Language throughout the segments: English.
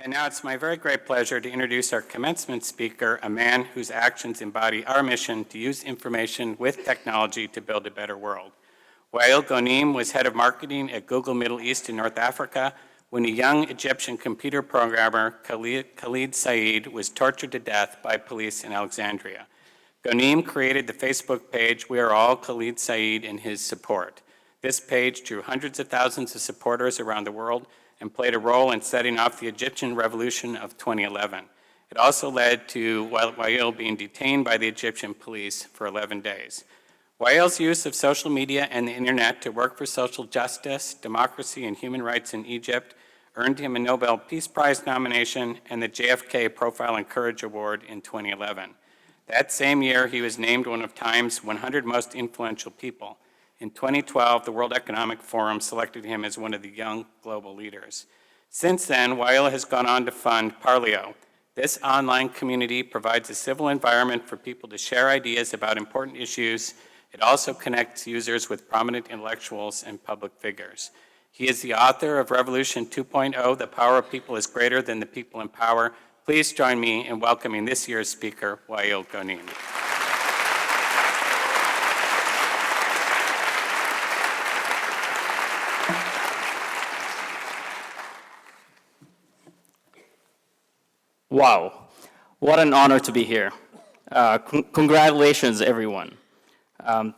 And now it's my very great pleasure to introduce our commencement speaker, a man whose actions embody our mission to use information with technology to build a better world. Wael Ghonim was head of marketing at Google Middle East and North Africa when a young Egyptian computer programmer, Khalid Said, was tortured to death by police in Alexandria. Ghonim created the Facebook page, We Are All Khalid Said, in his support. This page drew hundreds of thousands of supporters around the world and played a role in setting off the Egyptian revolution of 2011. It also led to Wael being detained by the Egyptian police for 11 days. Wael's use of social media and the internet to work for social justice, democracy, and human rights in Egypt earned him a Nobel Peace Prize nomination and the JFK Profile and Courage Award in 2011. That same year, he was named one of Time's 100 most influential people. In 2012, the World Economic Forum selected him as one of the young global leaders. Since then, Wael has gone on to fund Parleo. This online community provides a civil environment for people to share ideas about important issues. It also connects users with prominent intellectuals and public figures. He is the author of Revolution 2.0, The Power of People is Greater Than the People in Power. Please join me in welcoming this year's speaker, Wael Ghonim. Wow, what an honor to be here. Congratulations, everyone.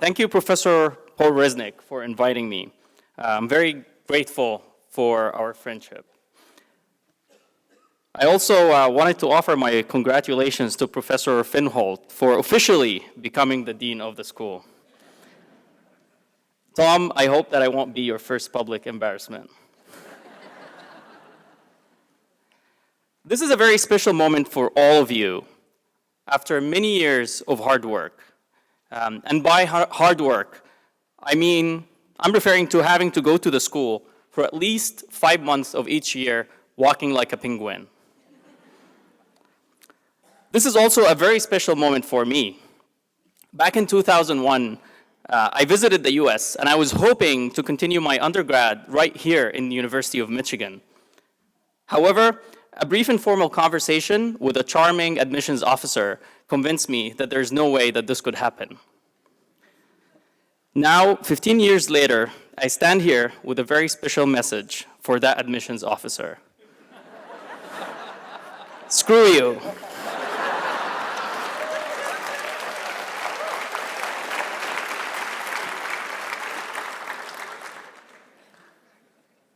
Thank you, Professor Paul Resnick, for inviting me. I'm very grateful for our friendship. I also wanted to offer my congratulations to Professor Finholt for officially becoming the dean of the school. Tom, I hope that I won't be your first public embarrassment. This is a very special moment for all of you after many years of hard work. And by hard work, I'm referring to having to go to the school for at least 5 months of each year, walking like a penguin. This is also a very special moment for me. Back in 2001, I visited the US, and I was hoping to continue my undergrad right here in the University of Michigan. However, a brief informal conversation with a charming admissions officer convinced me that there's no way that this could happen. Now, 15 years later, I stand here with a very special message for that admissions officer. Screw you.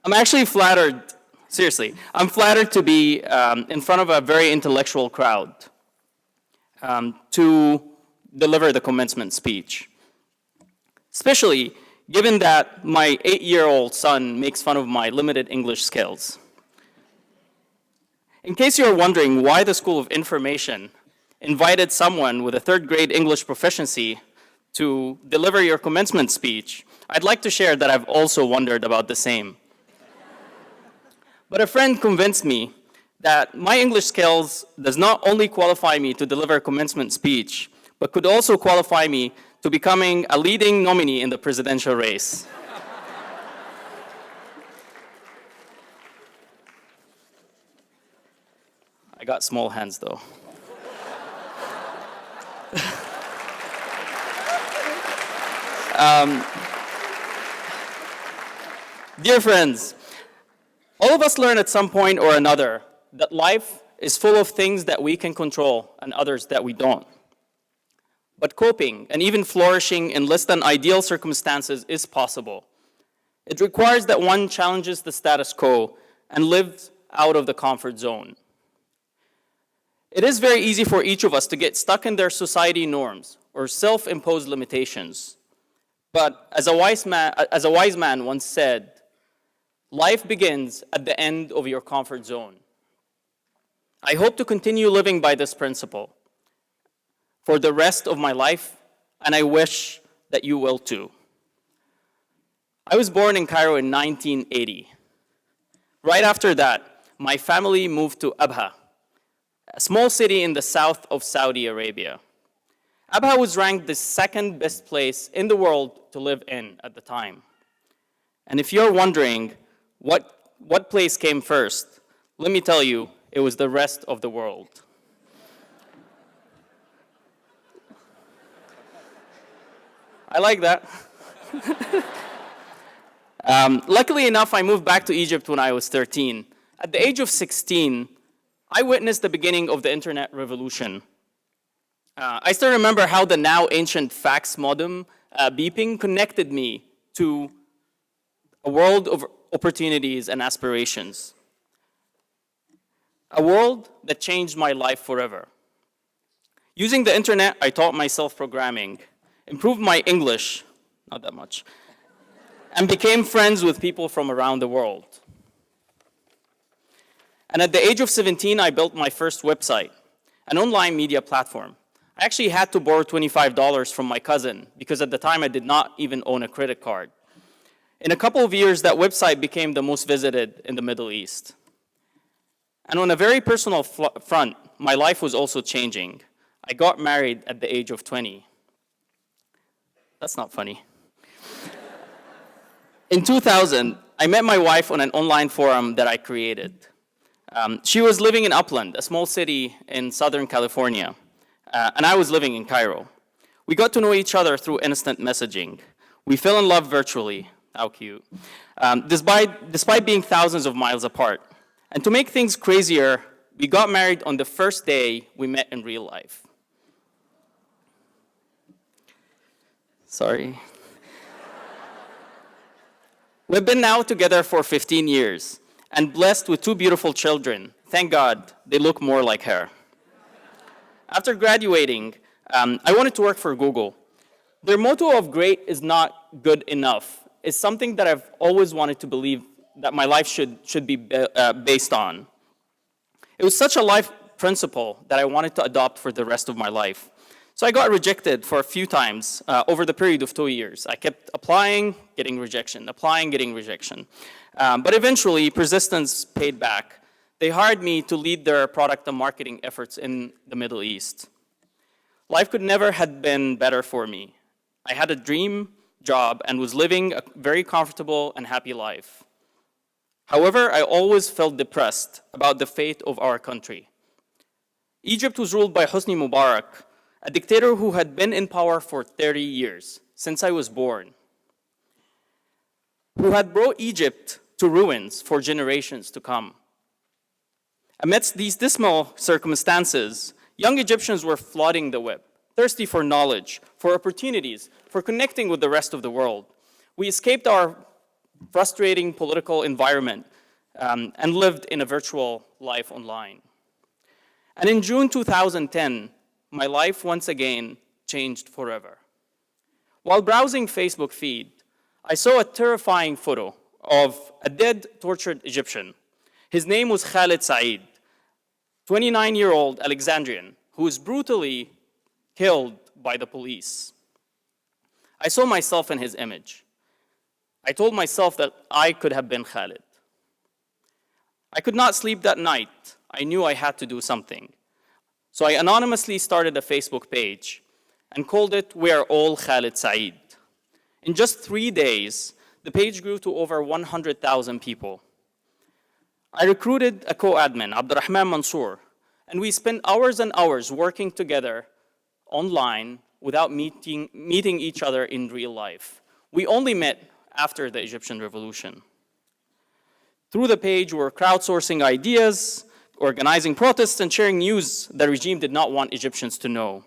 I'm actually flattered. Seriously, I'm flattered to be in front of a very intellectual crowd to deliver the commencement speech, especially given that my 8-year-old son makes fun of my limited English skills. In case you're wondering why the School of Information invited someone with a 3rd grade English proficiency to deliver your commencement speech, I'd like to share that I've also wondered about the same. But a friend convinced me that my English skills does not only qualify me to deliver a commencement speech, but could also qualify me to becoming a leading nominee in the presidential race. I got small hands, though. Dear friends, all of us learn at some point or another that life is full of things that we can control and others that we don't. But coping and even flourishing in less than ideal circumstances is possible. It requires that one challenges the status quo and lives out of the comfort zone. It is very easy for each of us to get stuck in their society norms or self-imposed limitations. But as a wise man once said, life begins at the end of your comfort zone. I hope to continue living by this principle for the rest of my life, and I wish that you will too. I was born in Cairo in 1980. Right after that, my family moved to Abha, a small city in the south of Saudi Arabia. Abha was ranked the 2nd best place in the world to live in at the time. And if you're wondering what place came first, let me tell you, It was the rest of the world. I like that. Luckily enough, I moved back to Egypt when I was 13. At the age of 16, I witnessed the beginning of the internet revolution. I still remember how the now ancient fax modem beeping connected me to a world of opportunities and aspirations. A world that changed my life forever. Using the internet, I taught myself programming, improved my English, not that much, and became friends with people from around the world. And at the age of 17, I built my first website, an online media platform. I actually had to borrow $25 from my cousin because at the time I did not even own a credit card. In a couple of years, that website became the most visited in the Middle East. And on a very personal front, my life was also changing. I got married at the age of 20. That's not funny. In 2000, I met my wife on an online forum that I created. She was living in Upland, a small city in Southern California, and I was living in Cairo. We got to know each other through instant messaging. We fell in love virtually. How cute. Despite being thousands of miles apart. And to make things crazier, we got married on the first day we met in real life. Sorry. We've been now together for 15 years and blessed with 2 beautiful children. Thank God, they look more like her. After graduating, I wanted to work for Google. Their motto of great is not good enough is something that I've always wanted to believe that my life should be based on. It was such a life principle that I wanted to adopt for the rest of my life. So I got rejected for a few times over the period of 2 years. I kept applying, getting rejection, applying, getting rejection. But eventually, persistence paid back. They hired me to lead their product and marketing efforts in the Middle East. Life could never have been better for me. I had a dream job and was living a very comfortable and happy life. However, I always felt depressed about the fate of our country. Egypt was ruled by Hosni Mubarak, a dictator who had been in power for 30 years, since I was born, who had brought Egypt to ruins for generations to come. Amidst these dismal circumstances, young Egyptians were flooding the web, thirsty for knowledge, for opportunities, for connecting with the rest of the world. We escaped our frustrating political environment and lived in a virtual life online. And in June 2010, my life once again changed forever. While browsing Facebook feed, I saw a terrifying photo of a dead, tortured Egyptian. His name was Khalid Said, 29-year-old Alexandrian, who was brutally killed by the police. I saw myself in his image. I told myself that I could have been Khalid. I could not sleep that night. I knew I had to do something. So I anonymously started a Facebook page and called it We Are All Khalid Said. In just 3 days, the page grew to over 100,000 people. I recruited a co-admin, Abdurrahman Mansour, and we spent hours and hours working together online without meeting each other in real life. We only met after the Egyptian Revolution. Through the page, we were crowdsourcing ideas, organizing protests, and sharing news the regime did not want Egyptians to know.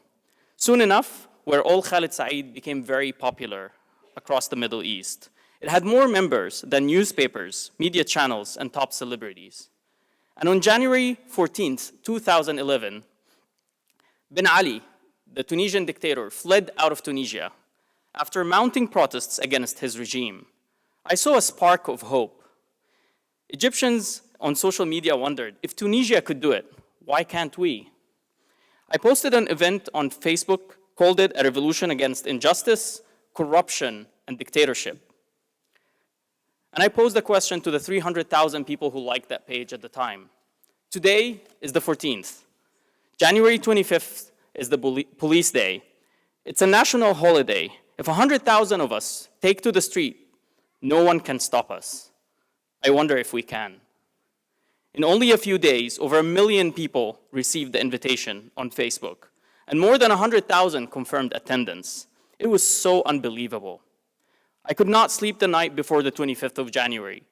Soon enough, We're All Khalid Said became very popular across the Middle East. It had more members than newspapers, media channels, and top celebrities. And on January 14th, 2011, Ben Ali, the Tunisian dictator, fled out of Tunisia after mounting protests against his regime. I saw a spark of hope. Egyptians on social media wondered, if Tunisia could do it, why can't we? I posted an event on Facebook, called it a revolution against injustice, corruption, and dictatorship. And I posed a question to the 300,000 people who liked that page at the time. Today is the 14th. January 25th is the police day. It's a national holiday. If 100,000 of us take to the street, no one can stop us. I wonder if we can. In only a few days, over 1 million people received the invitation on Facebook, and more than 100,000 confirmed attendance. It was so unbelievable. I could not sleep the night before the 25th of January.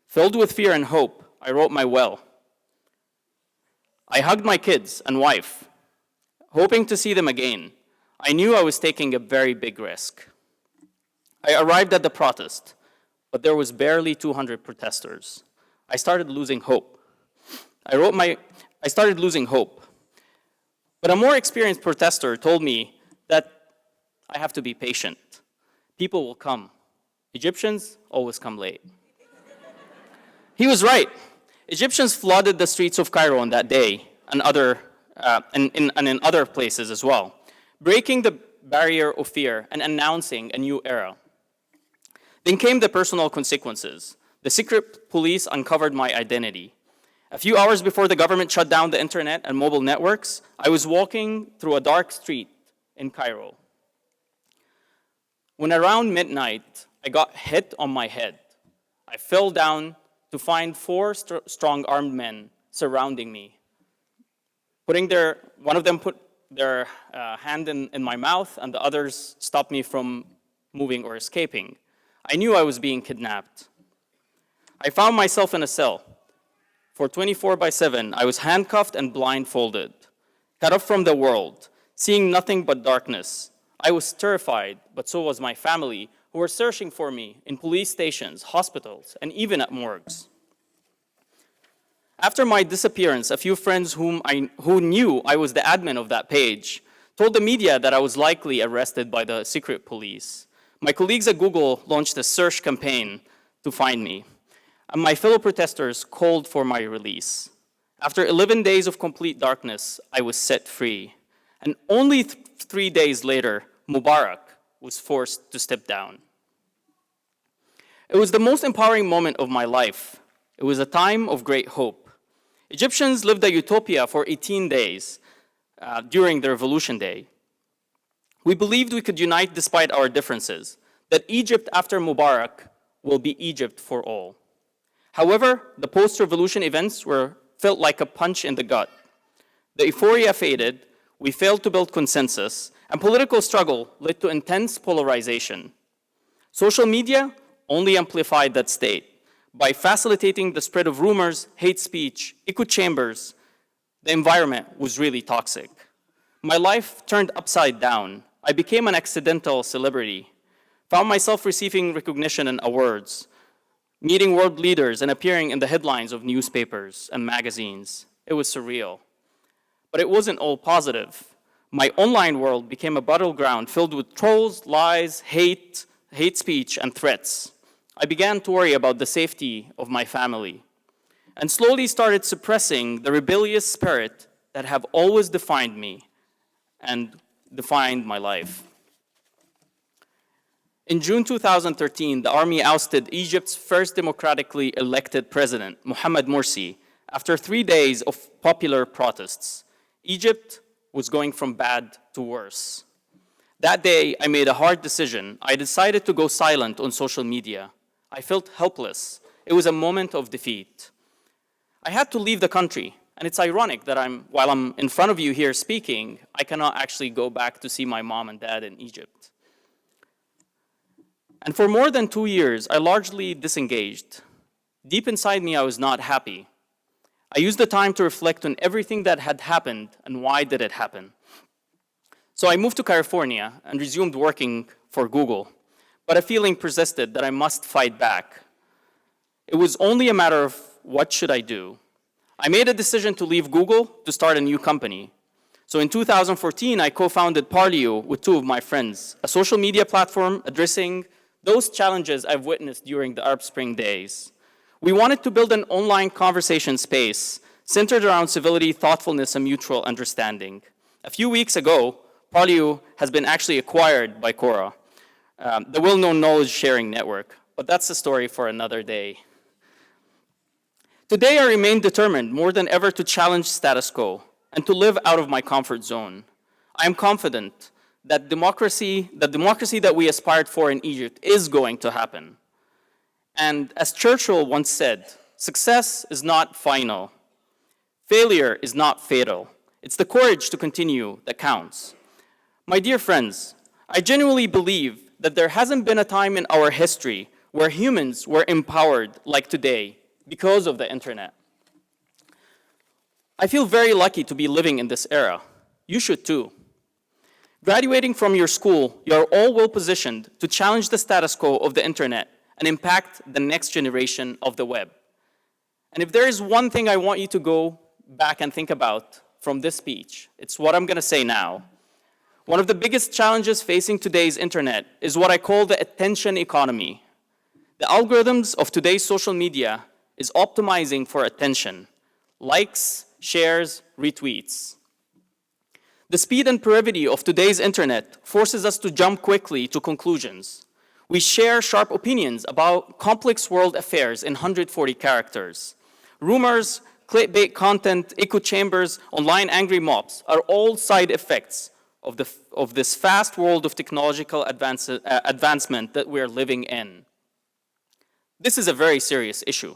Filled with fear and hope, I wrote my will. I hugged my kids and wife, hoping to see them again. I knew I was taking a very big risk. I arrived at the protest, but there was barely 200 protesters. I started losing hope. I started losing hope. But a more experienced protester told me that I have to be patient. People will come. Egyptians always come late. He was right. Egyptians flooded the streets of Cairo on that day and in other places as well, breaking the barrier of fear and announcing a new era. Then came the personal consequences. The secret police uncovered my identity. A few hours before the government shut down the internet and mobile networks, I was walking through a dark street in Cairo. When around midnight, I got hit on my head. I fell down to find 4 strong armed men surrounding me. One of them put their hand in my mouth, and the others stopped me from moving or escaping. I knew I was being kidnapped. I found myself in a cell. For 24/7, I was handcuffed and blindfolded, cut off from the world, seeing nothing but darkness. I was terrified, but so was my family, who were searching for me in police stations, hospitals, and even at morgues. After my disappearance, a few friends who knew I was the admin of that page told the media that I was likely arrested by the secret police. My colleagues at Google launched a search campaign to find me, and my fellow protesters called for my release. After 11 days of complete darkness, I was set free. And only 3 days later, Mubarak was forced to step down. It was the most empowering moment of my life. It was a time of great hope. Egyptians lived a utopia for 18 days during the Revolution Day. We believed we could unite despite our differences, that Egypt after Mubarak will be Egypt for all. However, the post-revolution events felt like a punch in the gut. The euphoria faded, we failed to build consensus, and political struggle led to intense polarization. Social media only amplified that state by facilitating the spread of rumors, hate speech, echo chambers. The environment was really toxic. My life turned upside down. I became an accidental celebrity, found myself receiving recognition and awards, meeting world leaders and appearing in the headlines of newspapers and magazines. It was surreal. But it wasn't all positive. My online world became a battleground filled with trolls, lies, hate speech, and threats. I began to worry about the safety of my family and slowly started suppressing the rebellious spirit that have always defined me and defined my life. In June 2013, the army ousted Egypt's first democratically elected president, Mohamed Morsi, after 3 days of popular protests. Egypt was going from bad to worse. That day, I made a hard decision. I decided to go silent on social media. I felt helpless. It was a moment of defeat. I had to leave the country, and it's ironic that while I'm in front of you here speaking, I cannot actually go back to see my mom and dad in Egypt. And for more than 2 years, I largely disengaged. Deep inside me, I was not happy. I used the time to reflect on everything that had happened and why did it happen. So I moved to California and resumed working for Google, but a feeling persisted that I must fight back. It was only a matter of what should I do. I made a decision to leave Google to start a new company. So in 2014, I co-founded Parlio with 2 of my friends, a social media platform addressing those challenges I've witnessed during the Arab Spring days. We wanted to build an online conversation space centered around civility, thoughtfulness, and mutual understanding. A few weeks ago, Parlio has been actually acquired by Quora, the well-known knowledge-sharing network, but that's a story for another day. Today, I remain determined more than ever to challenge status quo and to live out of my comfort zone. I am confident that the democracy that we aspired for in Egypt is going to happen. And as Churchill once said, success is not final. Failure is not fatal. It's the courage to continue that counts. My dear friends, I genuinely believe that there hasn't been a time in our history where humans were empowered like today because of the internet. I feel very lucky to be living in this era. You should too. Graduating from your school, you are all well positioned to challenge the status quo of the internet and impact the next generation of the web. And if there is one thing I want you to go back and think about from this speech, it's what I'm going to say now. One of the biggest challenges facing today's internet is what I call the attention economy. The algorithms of today's social media is optimizing for attention, likes, shares, retweets. The speed and brevity of today's internet forces us to jump quickly to conclusions. We share sharp opinions about complex world affairs in 140 characters. Rumors, clickbait content, echo chambers, online angry mobs are all side effects of this fast world of technological advancement that we're living in. This is a very serious issue.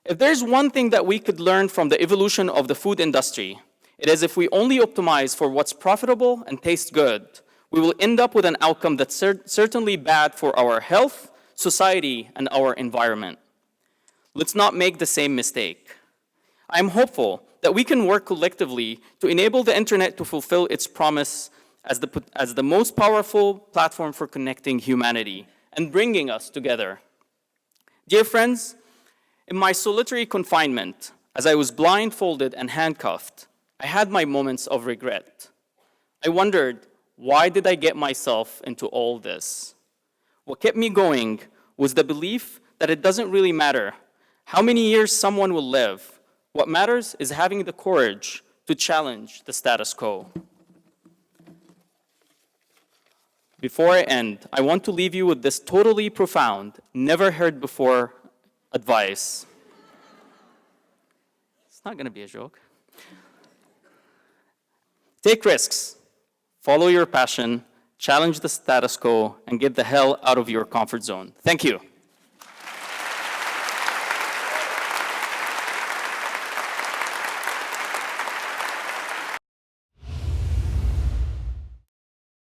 If there's one thing that we could learn from the evolution of the food industry, it is if we only optimize for what's profitable and tastes good, we will end up with an outcome that's certainly bad for our health, society, and our environment. Let's not make the same mistake. I'm hopeful that we can work collectively to enable the internet to fulfill its promise as the most powerful platform for connecting humanity and bringing us together. Dear friends, in my solitary confinement, as I was blindfolded and handcuffed, I had my moments of regret. I wondered, why did I get myself into all this? What kept me going was the belief that it doesn't really matter how many years someone will live. What matters is having the courage to challenge the status quo. Before I end, I want to leave you with this totally profound, never heard before advice. It's not going to be a joke. Take risks, follow your passion, challenge the status quo, and get the hell out of your comfort zone. Thank you.